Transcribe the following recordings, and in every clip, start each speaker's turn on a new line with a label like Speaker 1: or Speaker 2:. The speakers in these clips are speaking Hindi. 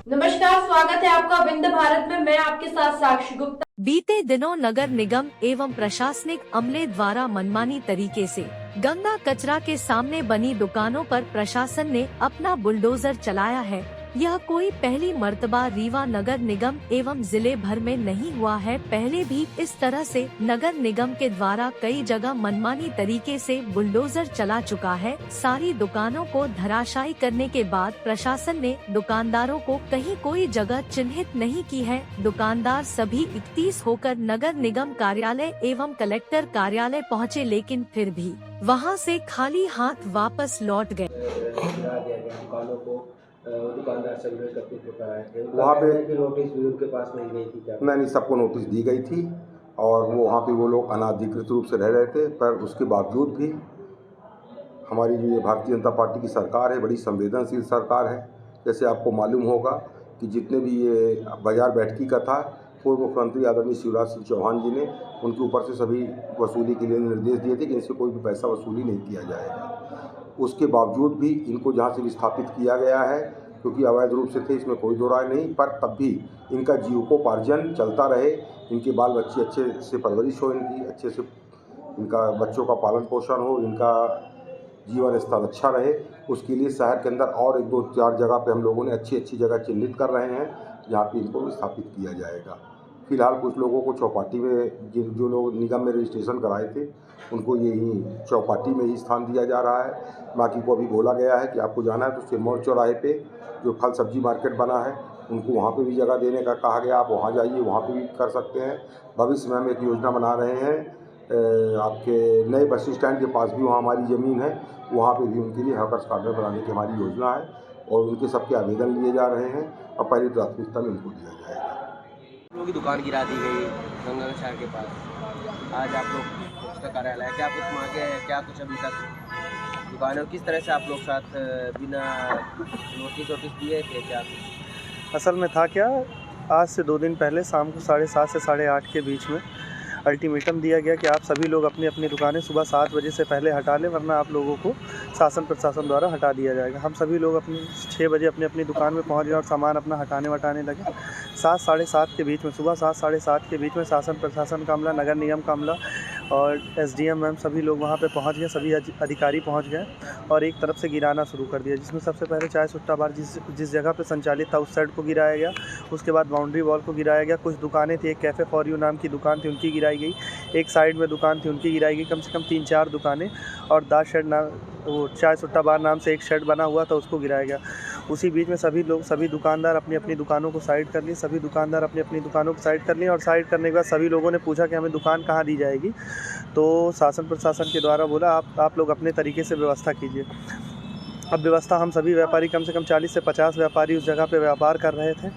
Speaker 1: नमस्कार, स्वागत है आपका विंध्य भारत में। मैं आपके साथ साक्षी गुप्ता।
Speaker 2: बीते दिनों नगर निगम एवं प्रशासनिक अमले द्वारा मनमानी तरीके से गंदा कचरा के सामने बनी दुकानों पर प्रशासन ने अपना बुलडोजर चलाया है। यह कोई पहली मर्तबा रीवा नगर निगम एवं जिले भर में नहीं हुआ है। पहले भी इस तरह से नगर निगम के द्वारा कई जगह मनमानी तरीके से बुलडोजर चला चुका है। सारी दुकानों को धराशायी करने के बाद प्रशासन ने दुकानदारों को कहीं कोई जगह चिन्हित नहीं की है। दुकानदार सभी 31 होकर नगर निगम कार्यालय एवं कलेक्टर कार्यालय पहुँचे, लेकिन फिर भी वहां से खाली हाथ वापस लौट गए।
Speaker 3: दुकानदार से एकत्रित होता है
Speaker 4: वहाँ पे
Speaker 3: नोटिस भी उनके पास नहीं गई थी क्या?
Speaker 4: नहीं, सबको नोटिस दी गई थी और वो वहाँ पे वो लोग अनाधिकृत रूप से रह रहे थे। पर उसके बावजूद भी हमारी जो ये भारतीय जनता पार्टी की सरकार है, बड़ी संवेदनशील सरकार है। जैसे आपको मालूम होगा कि जितने भी ये बाजार बैठकी का था, पूर्व मुख्यमंत्री आदरणीय शिवराज सिंह चौहान जी ने उनके ऊपर से सभी वसूली के लिए निर्देश दिए थे कि इनसे कोई भी पैसा वसूली नहीं किया जाएगा। उसके बावजूद भी इनको जहाँ से विस्थापित किया गया है, क्योंकि अवैध रूप से थे, इसमें कोई दो राय नहीं, पर तब भी इनका जीविकोपार्जन चलता रहे, इनके बाल बच्चे अच्छे से परवरिश हो, इनकी अच्छे से इनका बच्चों का पालन पोषण हो, इनका जीवन स्तर अच्छा रहे, उसके लिए शहर के अंदर और 1-2-4 जगह पे हम लोगों ने अच्छी जगह चिन्हित कर रहे हैं जहाँ पे इनको विस्थापित किया जाएगा। फिलहाल कुछ लोगों को चौपाटी में, जो लोग निगम में रजिस्ट्रेशन कराए थे, उनको यही चौपाटी में ही स्थान दिया जा रहा है। बाकी को अभी बोला गया है कि आपको जाना है तो सिरमौर चौराहे पे जो फल सब्जी मार्केट बना है, उनको वहाँ पे भी जगह देने का कहा गया। आप वहाँ जाइए, वहाँ पे भी कर सकते हैं। भविष्य में हम एक योजना बना रहे हैं, आपके नए बस स्टैंड के पास भी वहाँ हमारी ज़मीन है, वहाँ पे भी उनके लिए हॉकर्स कॉर्नर बनाने की हमारी योजना है और उनके सबके आवेदन लिए जा रहे हैं और पहली प्राथमिकता में उनको दिया जाएगा।
Speaker 3: लोगों की दुकान गिरा दी गई गंगा शहर के पास। आज आप लोग पुस्तक कार्यालय है, क्या कुछ मांगे हैं, क्या कुछ अभी तक दुकान, और किस तरह से आप लोग साथ बिना नोटिस दिए थे क्या कुछ?
Speaker 5: असल में था क्या, आज से 2 दिन पहले शाम को 7:30 से 8:30 के बीच में अल्टीमेटम दिया गया कि आप सभी लोग अपनी अपनी दुकानें सुबह 7 बजे से पहले हटा लें, वरना आप लोगों को शासन प्रशासन द्वारा हटा दिया जाएगा। हम सभी लोग अपनी 6 बजे अपनी अपनी दुकान में पहुंच गए और सामान अपना हटाने वटाने लगे। 7 साढ़े 7 के बीच में, सुबह 7 साढ़े 7 के बीच में शासन प्रशासन का अमला, नगर निगम का अमला और SDM मैम सभी लोग वहाँ पे पहुँच गए, सभी अधिकारी पहुँच गए और एक तरफ से गिराना शुरू कर दिया, जिसमें सबसे पहले चाय सुट्टा बार जिस जगह पे संचालित था उस साइड को गिराया गया। उसके बाद बाउंड्री वॉल को गिराया गया। कुछ दुकानें थी, एक कैफ़े फॉर यू नाम की दुकान थी, उनकी गिराई गई। एक साइड में दुकान थी, उनकी गिराई गई। कम से कम 3-4 दुकानें और दास शेड नाम, वो चाय सुट्टा बार नाम से एक शेड बना हुआ था, उसको गिराया गया। उसी बीच में सभी दुकानदार अपनी अपनी दुकानों को साइड कर लिए। सभी दुकानदार अपनी अपनी दुकानों को साइड कर लिए और साइड करने के बाद सभी लोगों ने पूछा कि हमें दुकान कहाँ दी जाएगी। तो शासन प्रशासन के द्वारा बोला आप लोग अपने तरीके से व्यवस्था कीजिए। अब व्यवस्था, हम सभी व्यापारी, कम से कम 40 से 50 व्यापारी उस जगह पे व्यापार कर रहे थे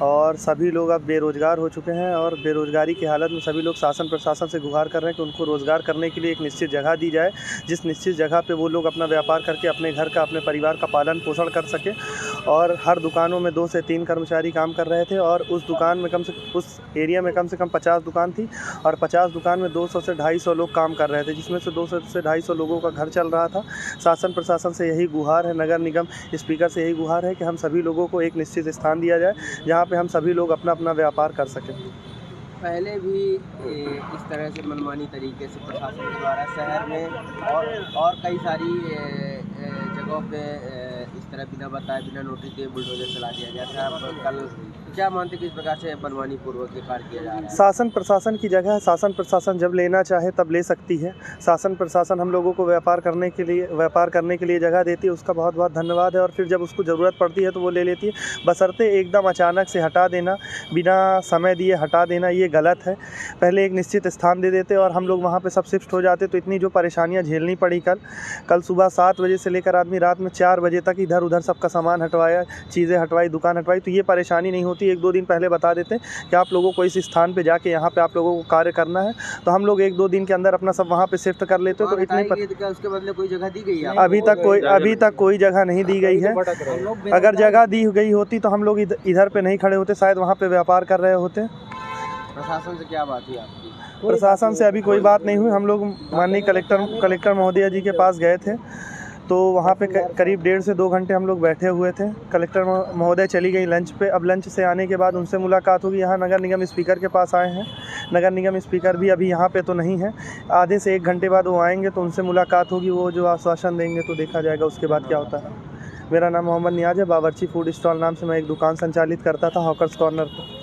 Speaker 5: और सभी लोग अब बेरोज़गार हो चुके हैं और बेरोज़गारी की हालत में सभी लोग शासन प्रशासन से गुहार कर रहे हैं कि उनको रोज़गार करने के लिए एक निश्चित जगह दी जाए, जिस निश्चित जगह पे वो लोग अपना व्यापार करके अपने घर का, अपने परिवार का पालन पोषण कर सकें। और हर दुकानों में 2 से 3 कर्मचारी काम कर रहे थे और उस दुकान में उस एरिया में कम से कम 50 दुकान थी और 50 दुकान में 200 से 250 लोग काम कर रहे थे, जिसमें से 200 से 250 लोगों का घर चल रहा था। शासन प्रशासन से यही गुहार है, नगर निगम स्पीकर से यही गुहार है कि हम सभी लोगों को एक निश्चित स्थान दिया जाए जहाँ पे हम सभी लोग अपना अपना व्यापार कर सकें।
Speaker 3: पहले भी इस तरह से मनमानी तरीके से प्रशासन के द्वारा शहर में और कई सारी जगहों पे इस तरह बिना बताए, बिना नोटिस दिए बुलडोजर चला दिया गया था। कल क्या मानते कि इस प्रकार से मनमानी पूर्वक ये कार्य किया जा रहा है?
Speaker 5: शासन प्रशासन की जगह है, शासन प्रशासन जब लेना चाहे तब ले सकती है। शासन प्रशासन हम लोगों को व्यापार करने के लिए जगह देती है, उसका बहुत बहुत धन्यवाद है। और फिर जब उसको ज़रूरत पड़ती है तो वो ले लेती है। बशर्ते एकदम अचानक से हटा देना, बिना समय दिए हटा देना, ये गलत है। पहले एक निश्चित स्थान दे देते और हम लोग वहाँ पे सब शिफ्ट हो जाते तो इतनी जो परेशानियाँ झेलनी पड़ी कल सुबह 7 बजे से लेकर आदमी रात में 4 बजे तक इधर उधर सबका सामान हटवाया, चीज़ें हटवाई, दुकान हटवाई, तो ये परेशानी नहीं होती। 1-2 दिन पहले बता देते कि आप लोगों को इस स्थान पे जाके यहाँ पे आप लोगों को कार्य करना है, तो हम लोग 1-2 दिन के अंदर अपना सब वहाँ पे शिफ्ट कर लेते। तो इतनी
Speaker 3: उसके बदले कोई जगह दी गई है?
Speaker 5: अभी तक कोई जगह नहीं दी गई है। अगर जगह दी गई होती तो हम लोग इधर पे नहीं खड़े होते, शायद वहाँ पे व्यापार कर रहे होते।
Speaker 3: प्रशासन से क्या बात हुई आपकी?
Speaker 5: प्रशासन से अभी कोई बात नहीं हुई। हम लोग माननीय कलेक्टर महोदया जी के पास गए थे तो वहाँ पे करीब 1.5 से 2 घंटे हम लोग बैठे हुए थे। कलेक्टर महोदय चली गई लंच पे। अब लंच से आने के बाद उनसे मुलाकात होगी। यहाँ नगर निगम स्पीकर के पास आए हैं। नगर निगम स्पीकर भी अभी यहाँ पे तो नहीं है, आधे से 1 घंटे बाद वो आएंगे तो उनसे मुलाकात होगी। वो जो आश्वासन देंगे तो देखा जाएगा उसके बाद क्या होता है। मेरा नाम मोहम्मद नियाज़ है। बावर्ची फूड स्टॉल नाम से मैं एक दुकान संचालित करता था, हॉकर्स कॉर्नर पर।